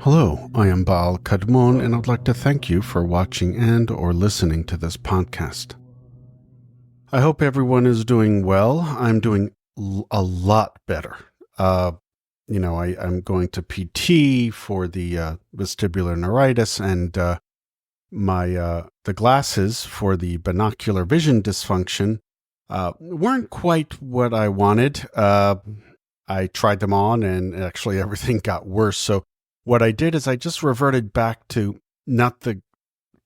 Hello, I am Baal Kadmon, and I'd like to thank you for watching and or listening to this podcast. I hope everyone is doing well. I'm doing a lot better. I'm going to PT for the vestibular neuritis, and the glasses for the binocular vision dysfunction weren't quite what I wanted. I tried them on, and actually everything got worse. So what I did is I just reverted back to not the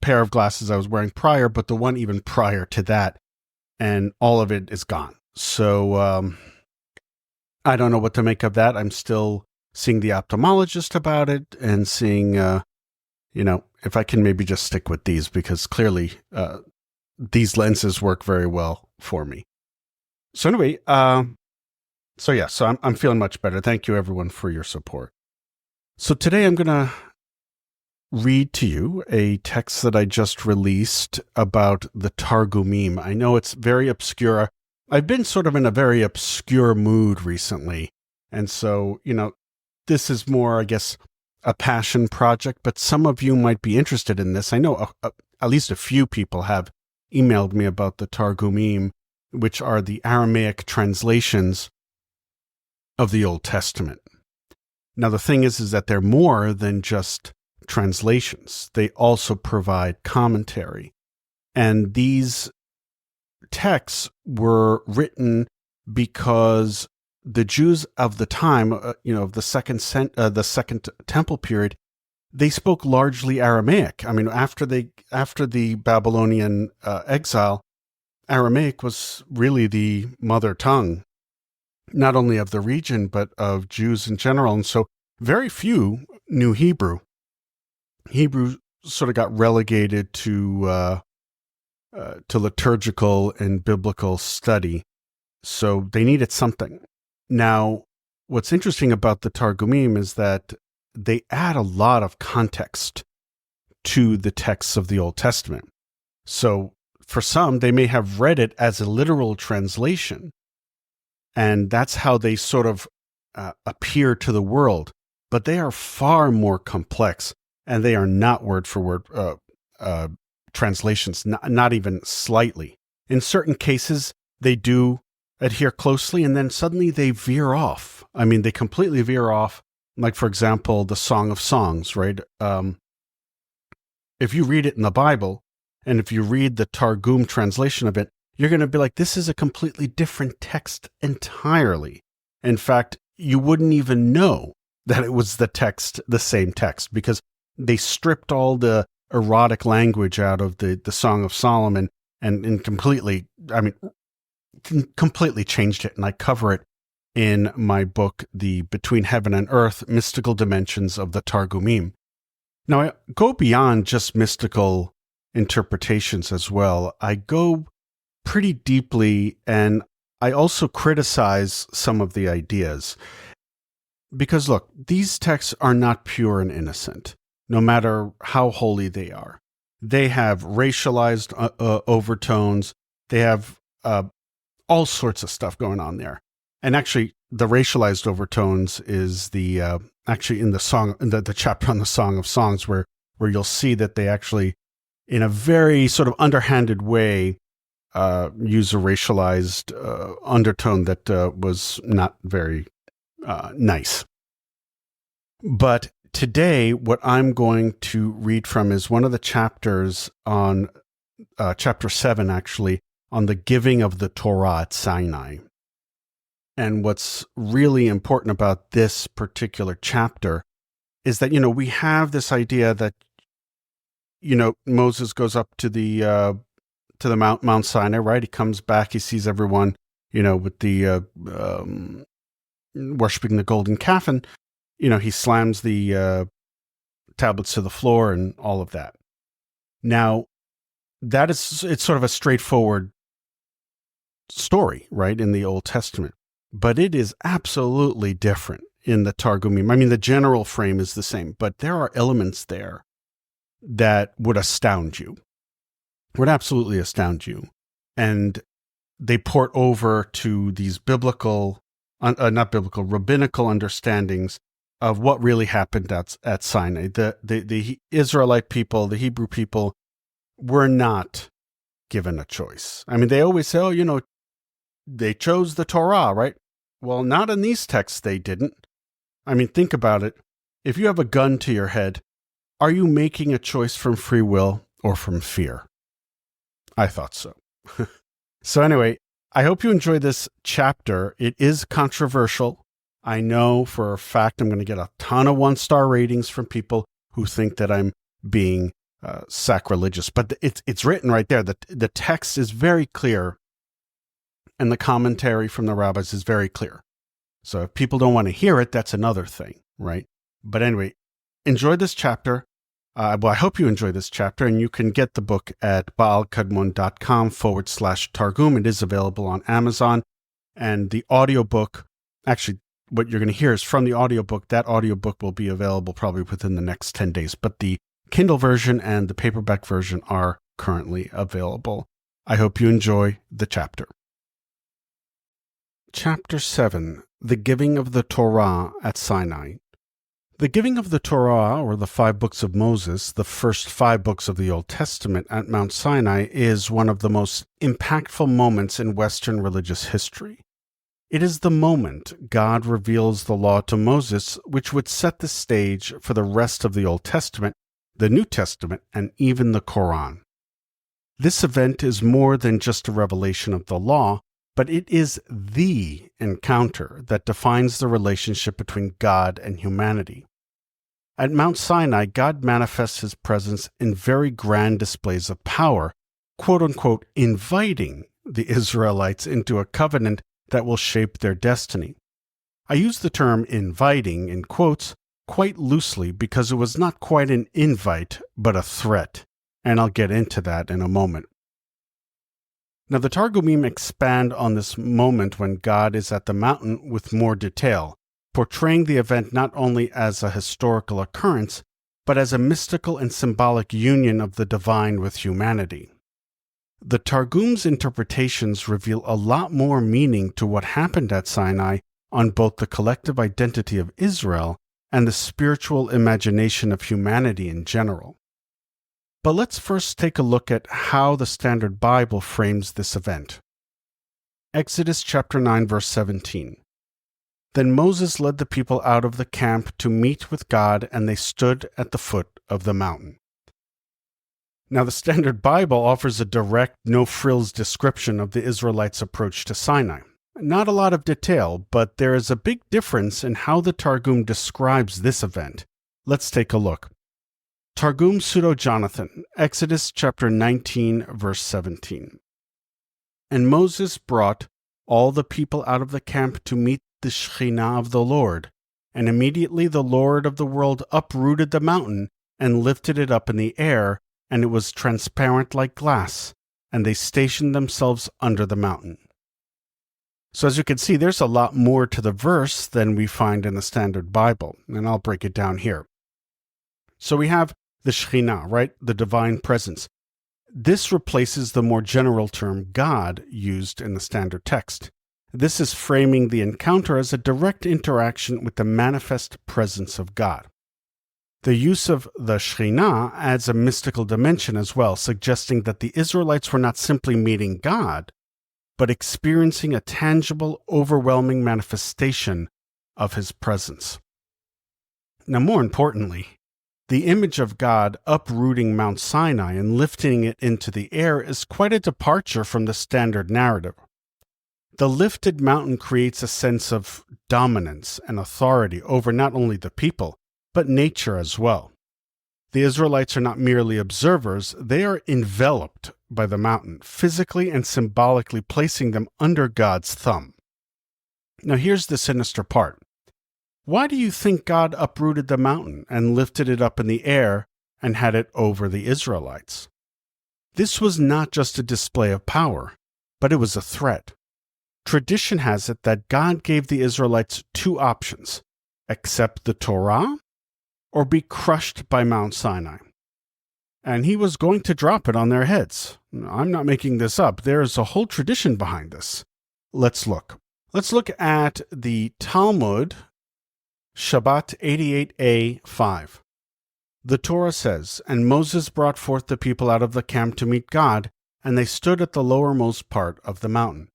pair of glasses I was wearing prior, but the one even prior to that, and all of it is gone. So I don't know what to make of that. I'm still seeing the ophthalmologist about it and seeing, if I can maybe just stick with these, because clearly these lenses work very well for me. So anyway, so I'm feeling much better. Thank you everyone for your support. So today I'm going to read to you a text that I just released about the Targumim. I know it's very obscure. I've been sort of in a very obscure mood recently. And so, this is more, I guess, a passion project, but some of you might be interested in this. I know at least a few people have emailed me about the Targumim, which are the Aramaic translations of the Old Testament. Now, the thing is that they're more than just translations. They also provide commentary. And these texts were written because the Jews of the time, of the second temple period, they spoke largely Aramaic. I mean, after the Babylonian exile, Aramaic was really the mother tongue, not only of the region, but of Jews in general. And so very few knew Hebrew. Hebrew sort of got relegated to liturgical and biblical study. So they needed something. Now, what's interesting about the Targumim is that they add a lot of context to the texts of the Old Testament. So for some, they may have read it as a literal translation, and that's how they sort of appear to the world. But they are far more complex, and they are not word for word translations, not even slightly. In certain cases, they do adhere closely, and then suddenly they veer off. I mean, they completely veer off. Like, for example, the Song of Songs, right? If you read it in the Bible, and if you read the Targum translation of it, you're going to be like, this is a completely different text entirely. In fact, you wouldn't even know that it was the same text, because they stripped all the erotic language out of the Song of Solomon and completely changed it. And I cover it in my book, The Between Heaven and Earth, Mystical Dimensions of the Targumim. Now, I go beyond just mystical interpretations as well. I go pretty deeply, and I also criticize some of the ideas. Because look, these texts are not pure and innocent, no matter how holy they are. They have racialized overtones. They have all sorts of stuff going on there. And actually, the racialized overtones is actually in the song, the chapter on the Song of Songs, where you'll see that they actually, in a very sort of underhanded way, use a racialized undertone that was not very nice. But today, what I'm going to read from is one of the chapters on chapter 7, actually, on the giving of the Torah at Sinai. And what's really important about this particular chapter is that, we have this idea that, Moses goes up to the Mount Sinai, right? He comes back, he sees everyone, with the worshiping the golden calf, and, he slams the tablets to the floor and all of that. Now, it's sort of a straightforward story, right, in the Old Testament. But it is absolutely different in the Targumim. I mean, the general frame is the same, but there are elements there that would astound you, would absolutely astound you. And they port over to these rabbinical understandings of what really happened at Sinai. The Israelite people, the Hebrew people, were not given a choice. I mean, they always say, oh, they chose the Torah, right? Well, not in these texts, they didn't. I mean, think about it. If you have a gun to your head, are you making a choice from free will or from fear? I thought so. So anyway, I hope you enjoy this chapter. It is controversial. I know for a fact I'm going to get a ton of 1-star ratings from people who think that I'm being sacrilegious. But it's written right there. The text is very clear, and the commentary from the rabbis is very clear. So if people don't want to hear it, that's another thing, right? But anyway, enjoy this chapter. Well, I hope you enjoy this chapter, and you can get the book at baalkadmon.com/Targum. It is available on Amazon. And the audiobook, actually, what you're going to hear is from the audiobook. That audiobook will be available probably within the next 10 days. But the Kindle version and the paperback version are currently available. I hope you enjoy the chapter. Chapter 7, The Giving of the Torah at Sinai. The giving of the Torah, or the 5 books of Moses, the first 5 books of the Old Testament at Mount Sinai, is one of the most impactful moments in Western religious history. It is the moment God reveals the law to Moses, which would set the stage for the rest of the Old Testament, the New Testament, and even the Quran. This event is more than just a revelation of the law, but it is the encounter that defines the relationship between God and humanity. At Mount Sinai, God manifests his presence in very grand displays of power, quote-unquote, inviting the Israelites into a covenant that will shape their destiny. I use the term inviting in quotes quite loosely because it was not quite an invite, but a threat, and I'll get into that in a moment. Now, the Targumim expand on this moment when God is at the mountain with more detail, portraying the event not only as a historical occurrence, but as a mystical and symbolic union of the divine with humanity. The Targum's interpretations reveal a lot more meaning to what happened at Sinai on both the collective identity of Israel and the spiritual imagination of humanity in general. But let's first take a look at how the Standard Bible frames this event. Exodus chapter 9, verse 17. Then Moses led the people out of the camp to meet with God, and they stood at the foot of the mountain. Now, the Standard Bible offers a direct, no-frills description of the Israelites' approach to Sinai. Not a lot of detail, but there is a big difference in how the Targum describes this event. Let's take a look. Targum Pseudo-Jonathan, Exodus chapter 19, verse 17. And Moses brought all the people out of the camp to meet the Shekhinah of the Lord, and immediately the Lord of the world uprooted the mountain and lifted it up in the air, and it was transparent like glass, and they stationed themselves under the mountain. So as you can see, there's a lot more to the verse than we find in the Standard Bible, and I'll break it down here. So we have the Shekhinah, right? The divine presence. This replaces the more general term God used in the standard text. This is framing the encounter as a direct interaction with the manifest presence of God. The use of the Shekhinah adds a mystical dimension as well, suggesting that the Israelites were not simply meeting God, but experiencing a tangible, overwhelming manifestation of his presence. Now, more importantly, the image of God uprooting Mount Sinai and lifting it into the air is quite a departure from the standard narrative. The lifted mountain creates a sense of dominance and authority over not only the people, but nature as well. The Israelites are not merely observers, they are enveloped by the mountain, physically and symbolically placing them under God's thumb. Now here's the sinister part. Why do you think God uprooted the mountain and lifted it up in the air and had it over the Israelites? This was not just a display of power, but it was a threat. Tradition has it that God gave the Israelites 2 options: accept the Torah or be crushed by Mount Sinai. And he was going to drop it on their heads. I'm not making this up. There is a whole tradition behind this. Let's look. Let's look at the Talmud, Shabbat 88a 5. The Torah says, "And Moses brought forth the people out of the camp to meet God, and they stood at the lowermost part of the mountain."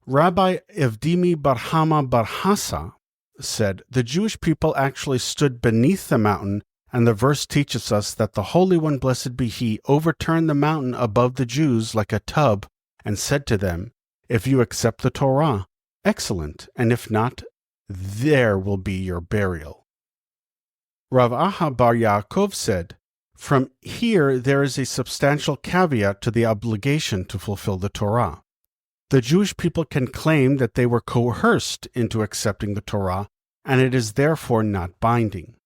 Rabbi Evdimi bar Hama bar Hassa said, the Jewish people actually stood beneath the mountain, and the verse teaches us that the Holy One, blessed be He, overturned the mountain above the Jews like a tub, and said to them, "If you accept the Torah, excellent, and if not, there will be your burial." Rav Aha bar Yaakov said, "From here there is a substantial caveat to the obligation to fulfill the Torah. The Jewish people can claim that they were coerced into accepting the Torah, and it is therefore not binding."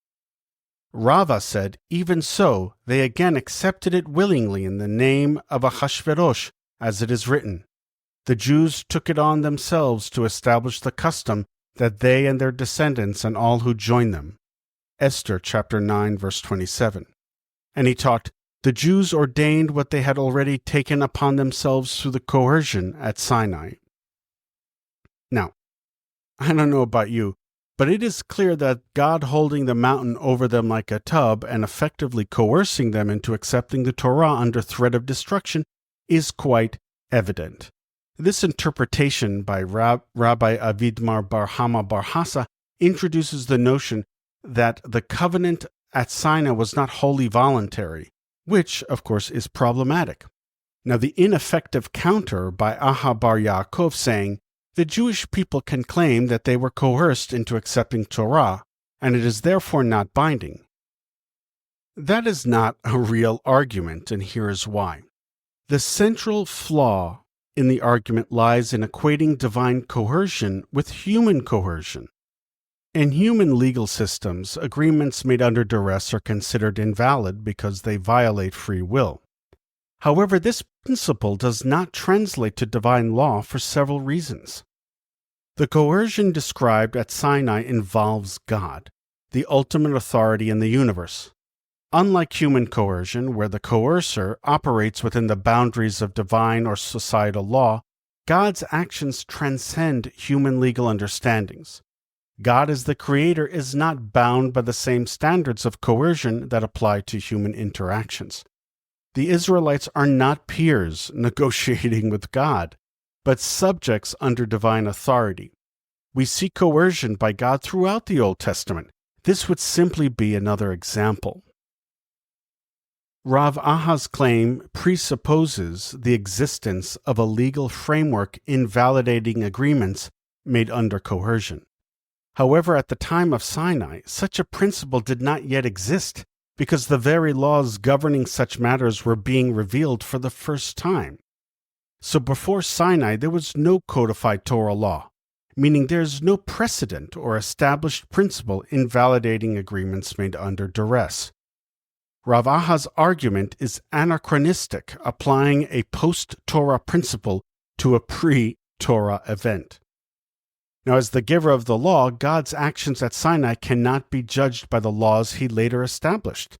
Rava said, "Even so, they again accepted it willingly in the name of Ahasuerus, as it is written. The Jews took it on themselves to establish the custom that they and their descendants and all who join them." Esther chapter 9, verse 27. And he taught, the Jews ordained what they had already taken upon themselves through the coercion at Sinai. Now, I don't know about you, but it is clear that God holding the mountain over them like a tub and effectively coercing them into accepting the Torah under threat of destruction is quite evident. This interpretation by Rabbi Avidmar bar Hama bar Hassa introduces the notion that the covenant at Sinai was not wholly voluntary, which, of course, is problematic. Now, the ineffective counter by Aha bar Yaakov saying, the Jewish people can claim that they were coerced into accepting Torah, and it is therefore not binding. That is not a real argument, and here is why. The central flaw in the argument lies in equating divine coercion with human coercion. In human legal systems, agreements made under duress are considered invalid because they violate free will. However, this principle does not translate to divine law for several reasons. The coercion described at Sinai involves God, the ultimate authority in the universe. Unlike human coercion, where the coercer operates within the boundaries of divine or societal law, God's actions transcend human legal understandings. God as the creator is not bound by the same standards of coercion that apply to human interactions. The Israelites are not peers negotiating with God, but subjects under divine authority. We see coercion by God throughout the Old Testament. This would simply be another example. Rav Aha's claim presupposes the existence of a legal framework invalidating agreements made under coercion. However, at the time of Sinai, such a principle did not yet exist because the very laws governing such matters were being revealed for the first time. So before Sinai, there was no codified Torah law, meaning there is no precedent or established principle invalidating agreements made under duress. Rav Aha's argument is anachronistic, applying a post-Torah principle to a pre-Torah event. Now, as the giver of the law, God's actions at Sinai cannot be judged by the laws he later established.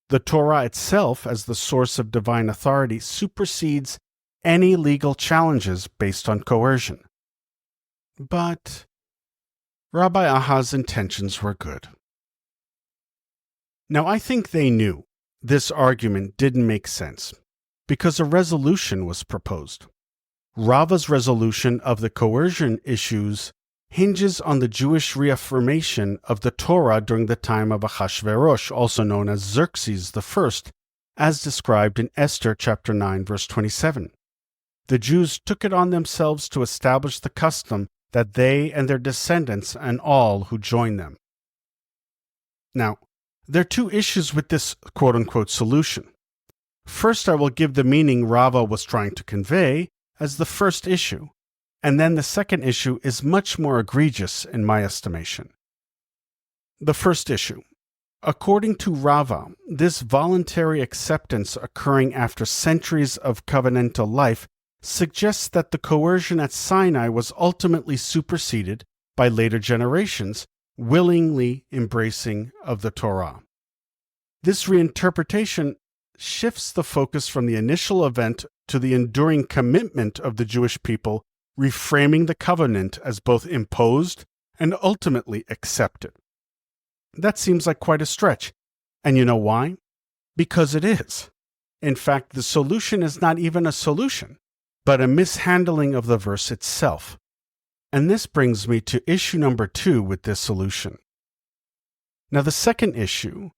The Torah itself, as the source of divine authority, supersedes any legal challenges based on coercion. But Rabbi Aha's intentions were good. Now, I think they knew this argument didn't make sense because a resolution was proposed. Rava's resolution of the coercion issues hinges on the Jewish reaffirmation of the Torah during the time of Ahasuerus, also known as Xerxes I, as described in Esther chapter 9, verse 27. The Jews took it on themselves to establish the custom that they and their descendants and all who join them. Now, there are two issues with this quote-unquote solution. First, I will give the meaning Rava was trying to convey as the first issue, and then the second issue is much more egregious in my estimation. The first issue. According to Rava, this voluntary acceptance occurring after centuries of covenantal life suggests that the coercion at Sinai was ultimately superseded by later generations, willingly embracing of the Torah. This reinterpretation shifts the focus from the initial event to the enduring commitment of the Jewish people, reframing the covenant as both imposed and ultimately accept it. That seems like quite a stretch. And you know why? Because it is. In fact, the solution is not even a solution, but a mishandling of the verse itself. And this brings me to issue number 2 with this solution. Now, the second issue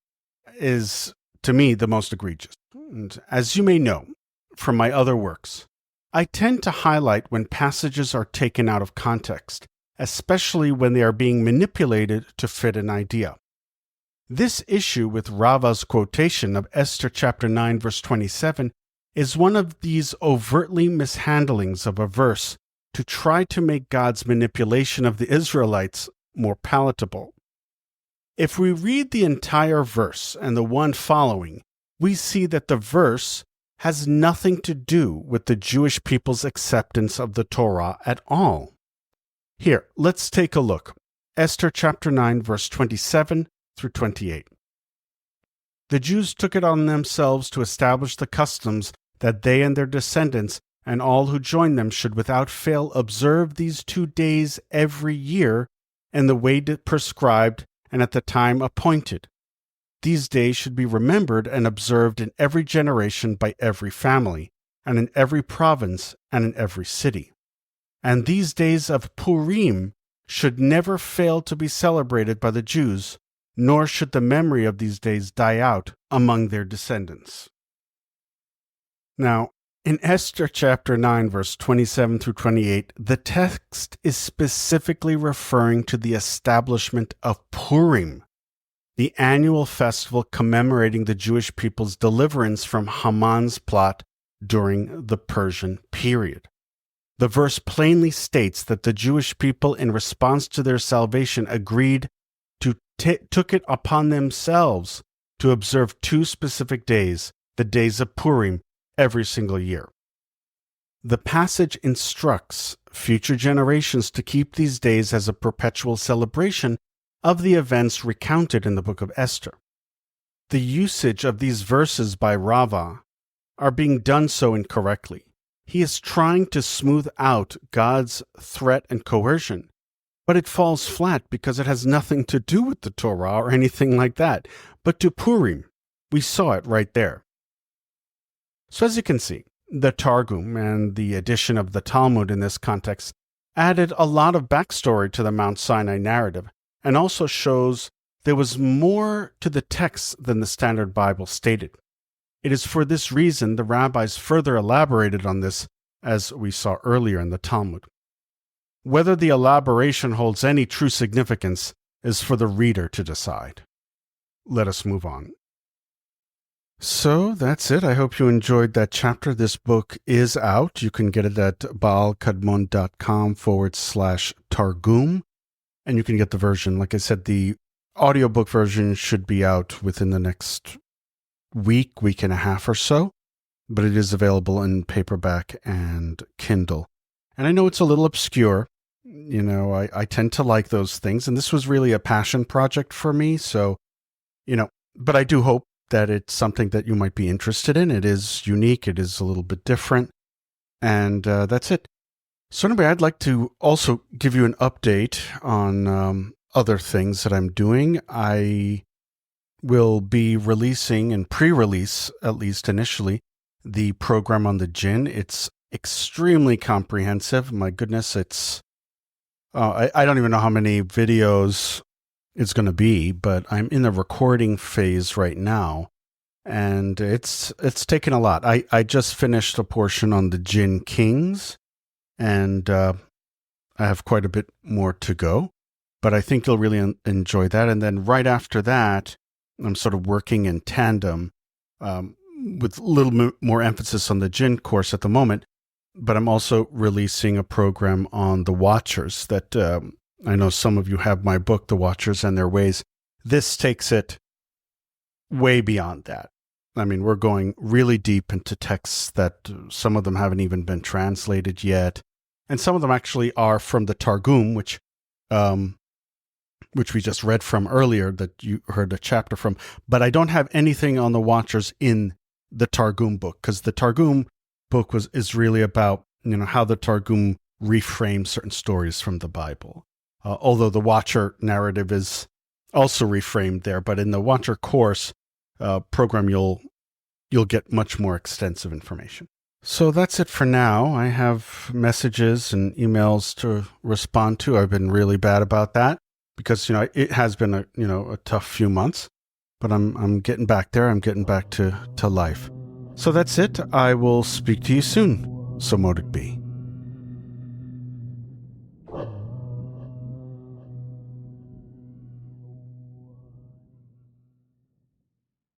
is, to me, the most egregious. And as you may know from my other works, I tend to highlight when passages are taken out of context, especially when they are being manipulated to fit an idea. This issue with Rava's quotation of Esther chapter 9 verse 27 is one of these overtly mishandlings of a verse to try to make God's manipulation of the Israelites more palatable. If we read the entire verse and the one following, we see that the verse has nothing to do with the Jewish people's acceptance of the Torah at all. Here, let's take a look. Esther chapter 9 verse 27 through 28. The Jews took it on themselves to establish the customs that they and their descendants and all who join them should without fail observe these 2 days every year in the way prescribed and at the time appointed. These days should be remembered and observed in every generation by every family, and in every province and in every city. And these days of Purim should never fail to be celebrated by the Jews, nor should the memory of these days die out among their descendants. Now, in Esther chapter 9, verse 27 through 28, the text is specifically referring to the establishment of Purim, the annual festival commemorating the Jewish people's deliverance from Haman's plot during the Persian period. The verse plainly states that the Jewish people, in response to their salvation, agreed took it upon themselves to observe 2 specific days, the days of Purim, every single year. The passage instructs future generations to keep these days as a perpetual celebration of the events recounted in the book of Esther. The usage of these verses by Rava are being done so incorrectly. He is trying to smooth out God's threat and coercion, but it falls flat because it has nothing to do with the Torah or anything like that, but to Purim. We saw it right there. So as you can see, the Targum and the addition of the Talmud in this context added a lot of backstory to the Mount Sinai narrative, and also shows there was more to the text than the Standard Bible stated. It is for this reason the rabbis further elaborated on this, as we saw earlier in the Talmud. Whether the elaboration holds any true significance is for the reader to decide. Let us move on. So that's it. I hope you enjoyed that chapter. This book is out. You can get it at baalkadmon.com/Targum. And you can get the version. Like I said, the audiobook version should be out within the next week and a half or so. But it is available in paperback and Kindle. And I know it's a little obscure. You know, I tend to like those things. And this was really a passion project for me. So, but I do hope that it's something that you might be interested in. It is unique. It is a little bit different. And that's it. So anyway, I'd like to also give you an update on other things that I'm doing. I will be releasing and pre-release, at least initially, the program on the jinn. It's extremely comprehensive. My goodness, it's I don't even know how many videos it's going to be, but I'm in the recording phase right now, and it's taken a lot. I just finished a portion on the Jinn Kings, and I have quite a bit more to go, but I think you'll really enjoy that. And then right after that, I'm sort of working in tandem with a little more emphasis on the Jinn course at the moment, but I'm also releasing a program on the Watchers that I know some of you have my book, The Watchers and Their Ways. This takes it way beyond that. I mean, we're going really deep into texts that some of them haven't even been translated yet. And some of them actually are from the Targum, which we just read from earlier, that you heard a chapter from. But I don't have anything on the Watchers in the Targum book, because the Targum book is really about, how the Targum reframes certain stories from the Bible. although the Watcher narrative is also reframed there. But in the Watcher course program, you'll get much more extensive information. So that's it for now. I have messages and emails to respond to. I've been really bad about that because, it has been a tough few months, but I'm getting back there. I'm getting back to life. So that's it. I will speak to you soon. So mote it be.